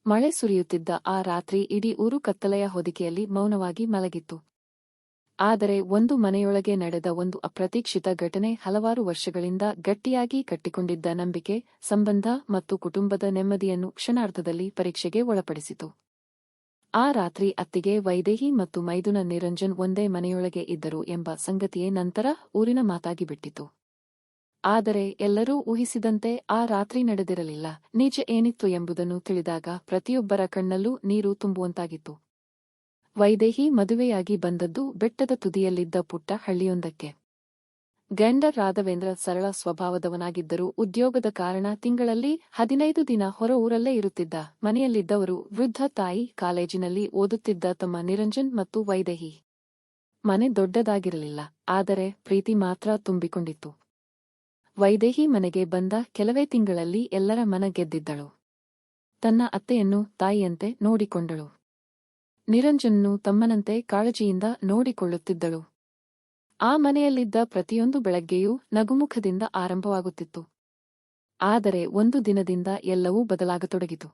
ಮಳೆ ಸುರಿಯುತ್ತಿದ್ದ ಆ ರಾತ್ರಿ ಇಡೀ ಊರು ಕತ್ತಲೆಯ ಹೊದಿಕೆಯಲ್ಲಿ ಮೌನವಾಗಿ ಮಲಗಿತ್ತು. ಆದರೆ ಒಂದು ಮನೆಯೊಳಗೆ ನಡೆದ ಒಂದು ಅಪ್ರತೀಕ್ಷಿತ ಘಟನೆ ಹಲವಾರು ವರ್ಷಗಳಿಂದ ಗಟ್ಟಿಯಾಗಿ ಕಟ್ಟಿಕೊಂಡಿದ್ದ ನಂಬಿಕೆ, ಸಂಬಂಧ ಮತ್ತು ಕುಟುಂಬದ ನೆಮ್ಮದಿಯನ್ನು ಕ್ಷಣಾರ್ಧದಲ್ಲಿ ಪರೀಕ್ಷೆಗೆ ಒಳಪಡಿಸಿತು. ಆ ರಾತ್ರಿ ಅತ್ತಿಗೆ ವೈದೇಹಿ ಮತ್ತು ಮೈದುನ ನಿರಂಜನ್ ಒಂದೇ ಮನೆಯೊಳಗೆ ಇದ್ದರು ಎಂಬ ಸಂಗತಿಯೇ ನಂತರ ಊರಿನ ಮಾತಾಗಿಬಿಟ್ಟಿತು. ಆದರೆ ಎಲ್ಲರೂ ಊಹಿಸಿದಂತೆ ಆ ರಾತ್ರಿ ನಡೆದಿರಲಿಲ್ಲ. ನಿಜ ಏನಿತ್ತು ಎಂಬುದನ್ನು ತಿಳಿದಾಗ ಪ್ರತಿಯೊಬ್ಬರ ಕಣ್ಣಲ್ಲೂ ನೀರು ತುಂಬುವಂತಾಗಿತ್ತು. ವೈದೇಹಿ ಮದುವೆಯಾಗಿ ಬಂದದ್ದು ಬೆಟ್ಟದ ತುದಿಯಲ್ಲಿದ್ದ ಪುಟ್ಟ ಹಳ್ಳಿಯೊಂದಕ್ಕೆ. ಗಂಡ ರಾಘವೇಂದ್ರ ಸರಳ ಸ್ವಭಾವದವನಾಗಿದ್ದರೂ ಉದ್ಯೋಗದ ಕಾರಣ ತಿಂಗಳಲ್ಲಿ 15 ದಿನ ಹೊರ ಊರಲ್ಲೇ ಇರುತ್ತಿದ್ದ. ಮನೆಯಲ್ಲಿದ್ದವರು ವೃದ್ಧ ತಾಯಿ, ಕಾಲೇಜಿನಲ್ಲಿ ಓದುತ್ತಿದ್ದ ತಮ್ಮ ನಿರಂಜನ್ ಮತ್ತು ವೈದೇಹಿ. ಮನೆ ದೊಡ್ಡದಾಗಿರಲಿಲ್ಲ, ಆದರೆ ಪ್ರೀತಿ ಮಾತ್ರ ತುಂಬಿಕೊಂಡಿತ್ತು. ವೈದೇಹಿ ಮನೆಗೆ ಬಂದ ಕೆಲವೇ ತಿಂಗಳಲ್ಲಿ ಎಲ್ಲರ ಮನ ಗೆದ್ದಿದ್ದಳು. ತನ್ನ ಅತ್ತೆಯನ್ನು ತಾಯಿಯಂತೆ ನೋಡಿಕೊಂಡಳು. ನಿರಂಜನ್ನೂ ತಮ್ಮನಂತೆ ಕಾಳಜಿಯಿಂದ ನೋಡಿಕೊಳ್ಳುತ್ತಿದ್ದಳು. ಆ ಮನೆಯಲ್ಲಿದ್ದ ಪ್ರತಿಯೊಂದು ಬೆಳಗ್ಗೆಯೂ ನಗುಮುಖದಿಂದ ಆರಂಭವಾಗುತ್ತಿತ್ತು. ಆದರೆ ಒಂದು ದಿನದಿಂದ ಎಲ್ಲವೂ ಬದಲಾಗತೊಡಗಿತು.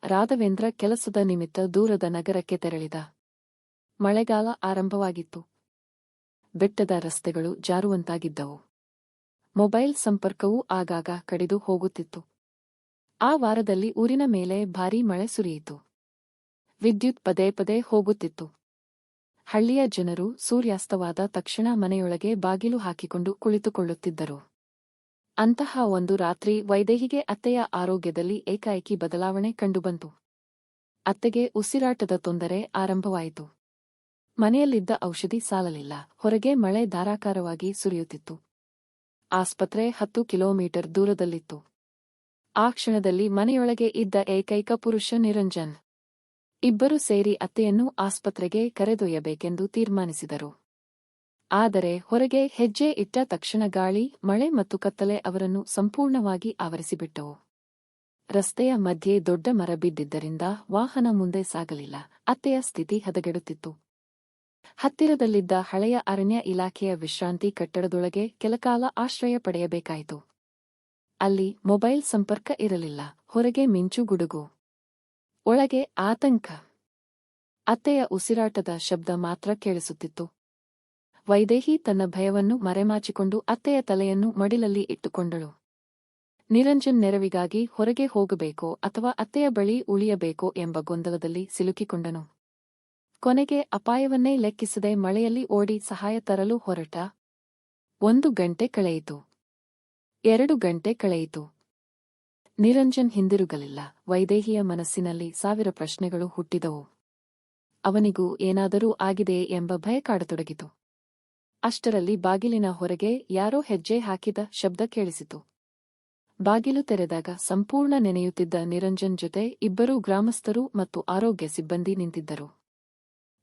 ರಾಘವೇಂದ್ರ ಕೆಲಸದ ನಿಮಿತ್ತ ದೂರದ ನಗರಕ್ಕೆ ತೆರಳಿದ. ಮಳೆಗಾಲ ಆರಂಭವಾಗಿತ್ತು. ಬೆಟ್ಟದ ರಸ್ತೆಗಳು ಜಾರುವಂತಾಗಿದ್ದವು. ಮೊಬೈಲ್ ಸಂಪರ್ಕವೂ ಆಗಾಗ ಕಡಿದು ಹೋಗುತ್ತಿತ್ತು. ಆ ವಾರದಲ್ಲಿ ಊರಿನ ಮೇಲೆ ಭಾರೀ ಮಳೆ ಸುರಿಯಿತು. ವಿದ್ಯುತ್ ಪದೇ ಪದೇ ಹೋಗುತ್ತಿತ್ತು. ಹಳ್ಳಿಯ ಜನರು ಸೂರ್ಯಾಸ್ತವಾದ ತಕ್ಷಣ ಮನೆಯೊಳಗೆ ಬಾಗಿಲು ಹಾಕಿಕೊಂಡು ಕುಳಿತುಕೊಳ್ಳುತ್ತಿದ್ದರು. ಅಂತಹ ಒಂದು ರಾತ್ರಿ ವೈದೇಹಿಗೆ ಅತ್ತೆಯ ಆರೋಗ್ಯದಲ್ಲಿ ಏಕಾಏಕಿ ಬದಲಾವಣೆ ಕಂಡುಬಂತು. ಅತ್ತೆಗೆ ಉಸಿರಾಟದ ತೊಂದರೆ ಆರಂಭವಾಯಿತು. ಮನೆಯಲ್ಲಿದ್ದ ಔಷಧಿ ಸಾಲಲಿಲ್ಲ. ಹೊರಗೆ ಮಳೆ ಧಾರಾಕಾರವಾಗಿ ಸುರಿಯುತ್ತಿತ್ತು. ಆಸ್ಪತ್ರೆ 10 ಕಿಲೋಮೀಟರ್ ದೂರದಲ್ಲಿತ್ತು. ಆ ಕ್ಷಣದಲ್ಲಿ ಮನೆಯೊಳಗೆ ಇದ್ದ ಏಕೈಕ ಪುರುಷ ನಿರಂಜನ್. ಇಬ್ಬರು ಸೇರಿ ಅತ್ತೆಯನ್ನು ಆಸ್ಪತ್ರೆಗೆ ಕರೆದೊಯ್ಯಬೇಕೆಂದು ತೀರ್ಮಾನಿಸಿದರು. ಆದರೆ ಹೊರಗೆ ಹೆಜ್ಜೆ ಇಟ್ಟ ತಕ್ಷಣ ಗಾಳಿ, ಮಳೆ ಮತ್ತು ಕತ್ತಲೆ ಅವರನ್ನು ಸಂಪೂರ್ಣವಾಗಿ ಆವರಿಸಿಬಿಟ್ಟವು. ರಸ್ತೆಯ ಮಧ್ಯೆ ದೊಡ್ಡ ಮರ ಬಿದ್ದಿದ್ದರಿಂದ ವಾಹನ ಮುಂದೆ ಸಾಗಲಿಲ್ಲ. ಅತ್ತೆಯ ಸ್ಥಿತಿ ಹದಗೆಡುತ್ತಿತ್ತು. ಹತ್ತಿರದಲ್ಲಿದ್ದ ಹಳೆಯ ಅರಣ್ಯ ಇಲಾಖೆಯ ವಿಶ್ರಾಂತಿ ಕಟ್ಟಡದೊಳಗೆ ಕೆಲಕಾಲ ಆಶ್ರಯ ಪಡೆಯಬೇಕಾಯಿತು. ಅಲ್ಲಿ ಮೊಬೈಲ್ ಸಂಪರ್ಕ ಇರಲಿಲ್ಲ. ಹೊರಗೆ ಮಿಂಚು ಗುಡುಗು, ಒಳಗೆ ಆತಂಕ. ಅತ್ತೆಯ ಉಸಿರಾಟದ ಶಬ್ದ ಮಾತ್ರ ಕೇಳಿಸುತ್ತಿತ್ತು. ವೈದೇಹಿ ತನ್ನ ಭಯವನ್ನು ಮರೆಮಾಚಿಕೊಂಡು ಅತ್ತೆಯ ತಲೆಯನ್ನು ಮಡಿಲಲ್ಲಿ ಇಟ್ಟುಕೊಂಡಳು. ನಿರಂಜನ್ ನೆರವಿಗಾಗಿ ಹೊರಗೆ ಹೋಗಬೇಕೋ ಅಥವಾ ಅತ್ತೆಯ ಬಳಿ ಉಳಿಯಬೇಕೋ ಎಂಬ ಗೊಂದಲದಲ್ಲಿ ಸಿಲುಕಿಕೊಂಡನು. ಕೊನೆಗೆ ಅಪಾಯವನ್ನೇ ಲೆಕ್ಕಿಸದೆ ಮಳೆಯಲ್ಲಿ ಓಡಿ ಸಹಾಯ ತರಲು ಹೊರಟ. 1 ಗಂಟೆ ಕಳೆಯಿತು. 2 ಗಂಟೆ ಕಳೆಯಿತು. ನಿರಂಜನ್ ಹಿಂದಿರುಗಲಿಲ್ಲ. ವೈದೇಹಿಯ ಮನಸ್ಸಿನಲ್ಲಿ 1000 ಪ್ರಶ್ನೆಗಳು ಹುಟ್ಟಿದವು. ಅವನಿಗೂ ಏನಾದರೂ ಆಗಿದೆಯೇ ಎಂಬ ಭಯ ಕಾಡತೊಡಗಿತು. ಅಷ್ಟರಲ್ಲಿ ಬಾಗಿಲಿನ ಹೊರಗೆ ಯಾರೋ ಹೆಜ್ಜೆ ಹಾಕಿದ ಶಬ್ದ ಕೇಳಿಸಿತು. ಬಾಗಿಲು ತೆರೆದಾಗ ಸಂಪೂರ್ಣ ನೆನೆಯುತ್ತಿದ್ದ ನಿರಂಜನ್ ಜೊತೆ ಇಬ್ಬರು ಗ್ರಾಮಸ್ಥರು ಮತ್ತು ಆರೋಗ್ಯ ಸಿಬ್ಬಂದಿ ನಿಂತಿದ್ದರು.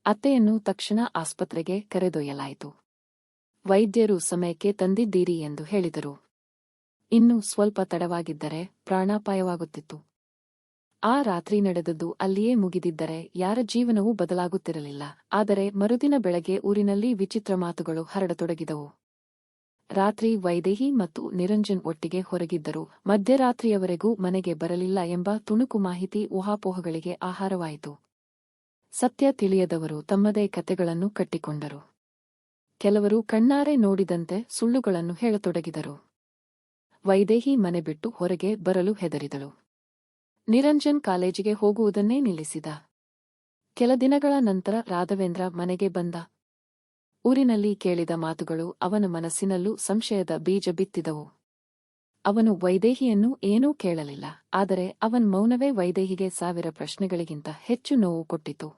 ಅತ್ತೆಯನ್ನು ತಕ್ಷಣ ಆಸ್ಪತ್ರೆಗೆ ಕರೆದೊಯ್ಯಲಾಯಿತು. ವೈದ್ಯರು ಸಮಯಕ್ಕೆ ತಂದಿದ್ದೀರಿ ಎಂದು ಹೇಳಿದರು. ಇನ್ನೂ ಸ್ವಲ್ಪ ತಡವಾಗಿದ್ದರೆ ಪ್ರಾಣಾಪಾಯವಾಗುತ್ತಿತ್ತು. ಆ ರಾತ್ರಿ ನಡೆದದ್ದು ಅಲ್ಲಿಯೇ ಮುಗಿದಿದ್ದರೆ ಯಾರ ಜೀವನವೂ ಬದಲಾಗುತ್ತಿರಲಿಲ್ಲ. ಆದರೆ ಮರುದಿನ ಬೆಳಗ್ಗೆ ಊರಿನಲ್ಲಿ ವಿಚಿತ್ರ ಮಾತುಗಳು ಹರಡತೊಡಗಿದವು. ರಾತ್ರಿ ವೈದೇಹಿ ಮತ್ತು ನಿರಂಜನ್ ಒಟ್ಟಿಗೆ ಹೊರಗಿದ್ದರು. ಮಧ್ಯರಾತ್ರಿಯವರೆಗೂ ಮನೆಗೆ ಬರಲಿಲ್ಲ ಎಂಬ ತುಣುಕು ಮಾಹಿತಿ ಊಹಾಪೋಹಗಳಿಗೆ ಆಹಾರವಾಯಿತು. ಸತ್ಯ ತಿಳಿಯದವರು ತಮ್ಮದೇ ಕತೆಗಳನ್ನು ಕಟ್ಟಿಕೊಂಡರು. ಕೆಲವರು ಕಣ್ಣಾರೆ ನೋಡಿದಂತೆ ಸುಳ್ಳುಗಳನ್ನು ಹೇಳತೊಡಗಿದರು. ವೈದೇಹಿ ಮನೆ ಬಿಟ್ಟು ಹೊರಗೆ ಬರಲು ಹೆದರಿದಳು. ನಿರಂಜನ್ ಕಾಲೇಜಿಗೆ ಹೋಗುವುದನ್ನೇ ನಿಲ್ಲಿಸಿದ. ಕೆಲ ದಿನಗಳ ನಂತರ ರಾಘವೇಂದ್ರ ಮನೆಗೆ ಬಂದ. ಊರಿನಲ್ಲಿ ಕೇಳಿದ ಮಾತುಗಳು ಅವನ ಮನಸ್ಸಿನಲ್ಲೂ ಸಂಶಯದ ಬೀಜ ಬಿತ್ತಿದವು. ಅವನು ವೈದೇಹಿಯನ್ನು ಏನೂ ಕೇಳಲಿಲ್ಲ. ಆದರೆ ಅವನ ಮೌನವೇ ವೈದೇಹಿಗೆ 1000 ಪ್ರಶ್ನೆಗಳಿಗಿಂತ ಹೆಚ್ಚು ನೋವು ಕೊಟ್ಟಿತು.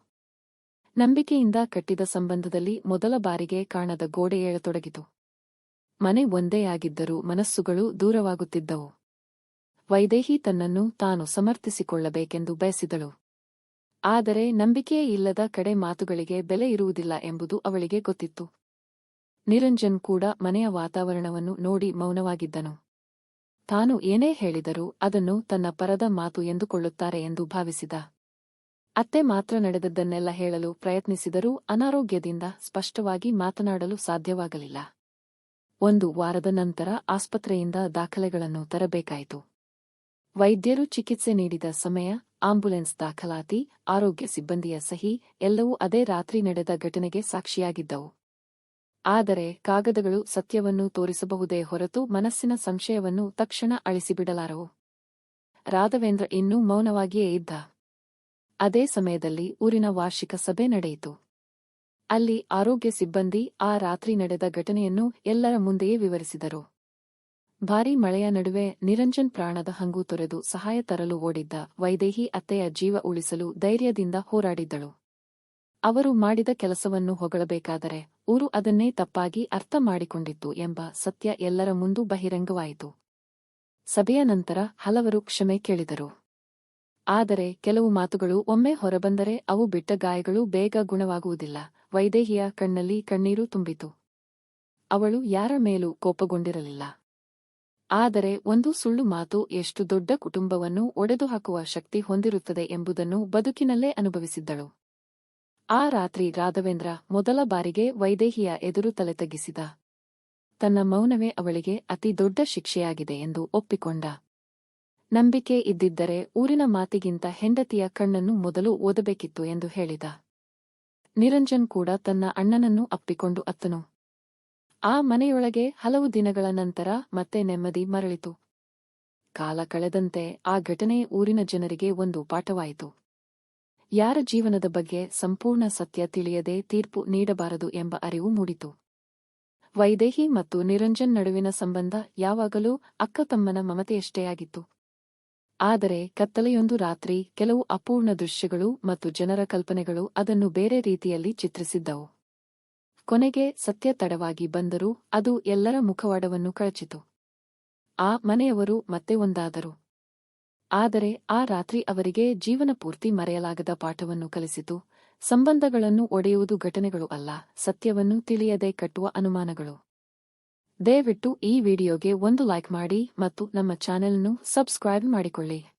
ನಂಬಿಕೆಯಿಂದ ಕಟ್ಟಿದ ಸಂಬಂಧದಲ್ಲಿ ಮೊದಲ ಬಾರಿಗೆ ಕಾಣದ ಗೋಡೆ ಏಳತೊಡಗಿತು. ಮನೆ ಒಂದೇ ಆಗಿದ್ದರೂ ಮನಸ್ಸುಗಳು ದೂರವಾಗುತ್ತಿದ್ದವು. ವೈದೇಹಿ ತನ್ನನ್ನು ತಾನು ಸಮರ್ಥಿಸಿಕೊಳ್ಳಬೇಕೆಂದು ಬಯಸಿದಳು. ಆದರೆ ನಂಬಿಕೆಯೇ ಇಲ್ಲದ ಕಡೆ ಮಾತುಗಳಿಗೆ ಬೆಲೆ ಇರುವುದಿಲ್ಲ ಎಂಬುದು ಅವಳಿಗೆ ಗೊತ್ತಿತ್ತು. ನಿರಂಜನ್ ಕೂಡ ಮನೆಯ ವಾತಾವರಣವನ್ನು ನೋಡಿ ಮೌನವಾಗಿದ್ದನು. ತಾನು ಏನೇ ಹೇಳಿದರೂ ಅದನ್ನು ತನ್ನ ಪರದ ಮಾತು ಎಂದುಕೊಳ್ಳುತ್ತಾರೆ ಎಂದು ಭಾವಿಸಿದ. ಅತ್ತೆ ಮಾತ್ರ ನಡೆದದ್ದನ್ನೆಲ್ಲ ಹೇಳಲು ಪ್ರಯತ್ನಿಸಿದರೂ ಅನಾರೋಗ್ಯದಿಂದ ಸ್ಪಷ್ಟವಾಗಿ ಮಾತನಾಡಲು ಸಾಧ್ಯವಾಗಲಿಲ್ಲ. 1 ವಾರದ ನಂತರ ಆಸ್ಪತ್ರೆಯಿಂದ ದಾಖಲೆಗಳನ್ನು ತರಬೇಕಾಯಿತು. ವೈದ್ಯರು ಚಿಕಿತ್ಸೆ ನೀಡಿದ ಸಮಯ, ಆಂಬ್ಯುಲೆನ್ಸ್ ದಾಖಲಾತಿ, ಆರೋಗ್ಯ ಸಿಬ್ಬಂದಿಯ ಸಹಿ ಎಲ್ಲವೂ ಅದೇ ರಾತ್ರಿ ನಡೆದ ಘಟನೆಗೆ ಸಾಕ್ಷಿಯಾಗಿದ್ದವು. ಆದರೆ ಕಾಗದಗಳು ಸತ್ಯವನ್ನು ತೋರಿಸಬಹುದೇ ಹೊರತು ಮನಸ್ಸಿನ ಸಂಶಯವನ್ನು ತಕ್ಷಣ ಅಳಿಸಿಬಿಡಲಾರವು. ರಾಘವೇಂದ್ರ ಇನ್ನೂ ಮೌನವಾಗಿಯೇ ಇದ್ದ. ಅದೇ ಸಮಯದಲ್ಲಿ ಊರಿನ ವಾರ್ಷಿಕ ಸಭೆ ನಡೆಯಿತು. ಅಲ್ಲಿ ಆರೋಗ್ಯ ಸಿಬ್ಬಂದಿ ಆ ರಾತ್ರಿ ನಡೆದ ಘಟನೆಯನ್ನು ಎಲ್ಲರ ಮುಂದೆಯೇ ವಿವರಿಸಿದರು. ಭಾರೀ ಮಳೆಯ ನಡುವೆ ನಿರಂಜನ್ ಪ್ರಾಣದ ಹಂಗು ತೊರೆದು ಸಹಾಯ ತರಲು ಓಡಿದ್ದ. ವೈದೇಹಿ ಅತ್ತೆಯ ಜೀವ ಉಳಿಸಲು ಧೈರ್ಯದಿಂದ ಹೋರಾಡಿದ್ದಳು. ಅವರು ಮಾಡಿದ ಕೆಲಸವನ್ನು ಹೊಗಳಬೇಕಾದರೆ ಊರು ಅದನ್ನೇ ತಪ್ಪಾಗಿ ಅರ್ಥ ಮಾಡಿಕೊಂಡಿತ್ತು ಎಂಬ ಸತ್ಯ ಎಲ್ಲರ ಮುಂದೂ ಬಹಿರಂಗವಾಯಿತು. ಸಭೆಯ ನಂತರ ಹಲವರು ಕ್ಷಮೆ ಕೇಳಿದರು. ಆದರೆ ಕೆಲವು ಮಾತುಗಳು ಒಮ್ಮೆ ಹೊರಬಂದರೆ ಅವು ಬಿಟ್ಟ ಗಾಯಗಳು ಬೇಗ ಗುಣವಾಗುವುದಿಲ್ಲ. ವೈದೇಹಿಯ ಕಣ್ಣಲ್ಲಿ ಕಣ್ಣೀರು ತುಂಬಿತು. ಅವಳು ಯಾರ ಮೇಲೂ ಕೋಪಗೊಂಡಿರಲಿಲ್ಲ. ಆದರೆ ಒಂದು ಸುಳ್ಳು ಮಾತು ಎಷ್ಟು ದೊಡ್ಡ ಕುಟುಂಬವನ್ನು ಒಡೆದುಹಾಕುವ ಶಕ್ತಿ ಹೊಂದಿರುತ್ತದೆ ಎಂಬುದನ್ನು ಬದುಕಿನಲ್ಲೇ ಅನುಭವಿಸಿದ್ದಳು. ಆ ರಾತ್ರಿ ರಾಘವೇಂದ್ರ ಮೊದಲ ಬಾರಿಗೆ ವೈದೇಹಿಯ ಎದುರು ತಲೆ ತಗ್ಗಿಸಿದ. ತನ್ನ ಮೌನವೇ ಅವಳಿಗೆ ಅತಿ ದೊಡ್ಡ ಶಿಕ್ಷೆಯಾಗಿದೆ ಎಂದು ಒಪ್ಪಿಕೊಂಡ. ನಂಬಿಕೆ ಇದ್ದಿದ್ದರೆ ಊರಿನ ಮಾತಿಗಿಂತ ಹೆಂಡತಿಯ ಕಣ್ಣನ್ನು ಮೊದಲು ಓದಬೇಕಿತ್ತು ಎಂದು ಹೇಳಿದ. ನಿರಂಜನ್ ಕೂಡ ತನ್ನ ಅಣ್ಣನನ್ನು ಅಪ್ಪಿಕೊಂಡು ಅತ್ತನು. ಆ ಮನೆಯೊಳಗೆ ಹಲವು ದಿನಗಳ ನಂತರ ಮತ್ತೆ ನೆಮ್ಮದಿ ಮರಳಿತು. ಕಾಲ ಕಳೆದಂತೆ ಆ ಘಟನೆ ಊರಿನ ಜನರಿಗೆ ಒಂದು ಪಾಠವಾಯಿತು. ಯಾರ ಜೀವನದ ಬಗ್ಗೆ ಸಂಪೂರ್ಣ ಸತ್ಯ ತಿಳಿಯದೆ ತೀರ್ಪು ನೀಡಬಾರದು ಎಂಬ ಅರಿವು ಮೂಡಿತು. ವೈದೇಹಿ ಮತ್ತು ನಿರಂಜನ್ ನಡುವಿನ ಸಂಬಂಧ ಯಾವಾಗಲೂ ಅಕ್ಕ-ತಮ್ಮನ ಮಮತೆಯಷ್ಟೇ ಆಗಿತ್ತು. ಆದರೆ ಕತ್ತಲೆಯೊಂದು ರಾತ್ರಿ, ಕೆಲವು ಅಪೂರ್ಣ ದೃಶ್ಯಗಳು ಮತ್ತು ಜನರ ಕಲ್ಪನೆಗಳು ಅದನ್ನು ಬೇರೆ ರೀತಿಯಲ್ಲಿ ಚಿತ್ರಿಸಿದ್ದವು. ಕೊನೆಗೆ ಸತ್ಯ ತಡವಾಗಿ ಬಂದರೂ ಅದು ಎಲ್ಲರ ಮುಖವಾಡವನ್ನು ಕಳಚಿತು. ಆ ಮನೆಯವರು ಮತ್ತೆ ಒಂದಾದರು. ಆದರೆ ಆ ರಾತ್ರಿ ಅವರಿಗೆ ಜೀವನ ಪೂರ್ತಿ ಮರೆಯಲಾಗದ ಪಾಠವನ್ನು ಕಲಿಸಿತು. ಸಂಬಂಧಗಳನ್ನು ಒಡೆಯುವುದು ಘಟನೆಗಳು ಅಲ್ಲ, ಸತ್ಯವನ್ನು ತಿಳಿಯದೆ ಕಟ್ಟುವ ಅನುಮಾನಗಳು. ದಯವಿಟ್ಟು ಈ ವಿಡಿಯೋಗೆ ಒಂದು ಲೈಕ್ ಮಾಡಿ ಮತ್ತು ನಮ್ಮ ಚಾನೆಲ್ನ್ನು ಸಬ್ಸ್ಕ್ರೈಬ್ ಮಾಡಿಕೊಳ್ಳಿ.